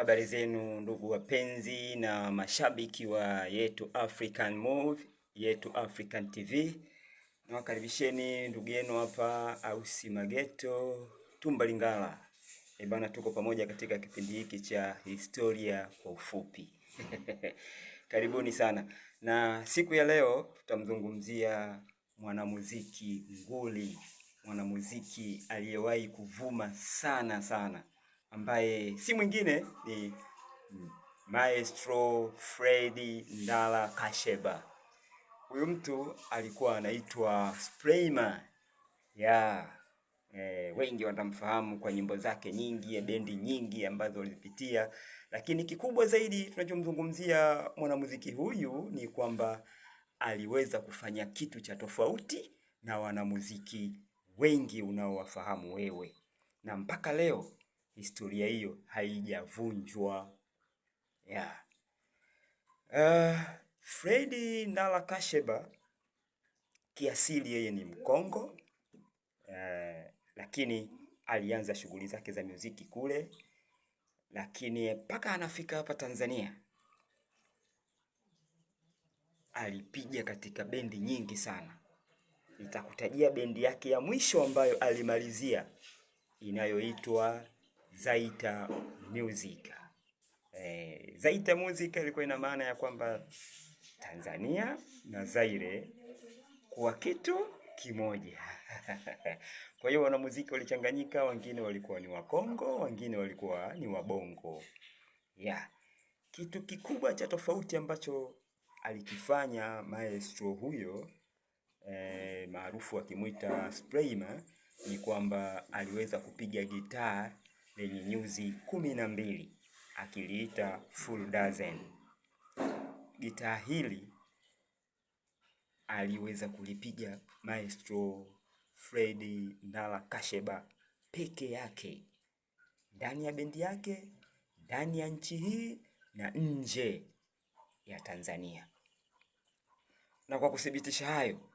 Habari zenu ndugu wapenzi na mashabiki wa Yetu African Movie, Yetu African TV. Nawakaribisheni ndugu yenu hapa Ausi Mageto Tumbalingala. Bana, tuko pamoja katika kipindi hiki cha historia kwa ufupi. Karibuni sana. Na siku ya leo tutamzungumzia mwanamuziki nguli, mwanamuziki aliyewahi kuvuma sana ambaye si mwingine ni Maestro Fred Ndala Kasheba. Huyu mtu alikuwa anaitwa Sprayman. Wengi watamfahamu kwa nyimbo zake nyingi, bendi nyingi ambazo walipitia, lakini kikubwa zaidi tunachomzungumzia mwanamuziki huyu ni kwamba aliweza kufanya kitu cha tofauti na wanamuziki wengi unaowafahamu wewe, na mpaka leo historia hiyo haijavunjwa. Fred Ndala Kasheba kiasili yeye ni Mkongo, lakini alianza shughuli zake za muziki kule, lakini mpaka anafika hapa Tanzania alipiga katika bendi nyingi sana. Nitakutajia bendi yake ya mwisho ambayo alimalizia inayoitwa Zaita Music. Zaita Music ilikuwa ina maana ya kwamba Tanzania na Zaire kuwa kitu kimoja. Kwa hiyo wanamuziki walichanganyika, wengine walikuwa ni wa Kongo, wengine walikuwa ni wa Bongo. Kitu kikubwa cha tofauti ambacho alikifanya maestro huyo maarufu akimuita Sprayman ni kwamba aliweza kupiga gitaa lenye nyuzi 12, akiliita full dozen. Gitaa hili aliweza kulipiga Maestro Fred Ndala Kasheba peke yake, ndani ya bendi yake, ndani ya nchi hii na nje ya Tanzania. Na kwa kuthibitisha hayo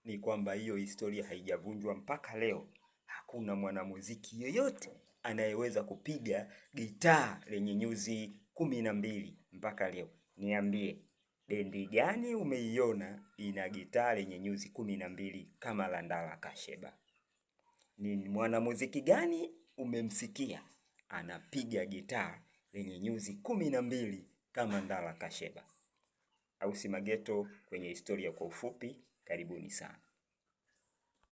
ni kwamba hiyo historia haijavunjwa mpaka leo. Hakuna mwanamuziki yoyote anayeweza kupiga gitaa lenye nyuzi 12 mpaka leo. Niambie, bendi gani umeiona ina gitaa lenye nyuzi 12 kama la Ndala Kasheba? Ni mwanamuziki gani umemsikia anapiga gitaa lenye nyuzi 12 kama Ndala Kasheba? Ausi Mageto kwenye historia kwa ufupi. Karibuni sana.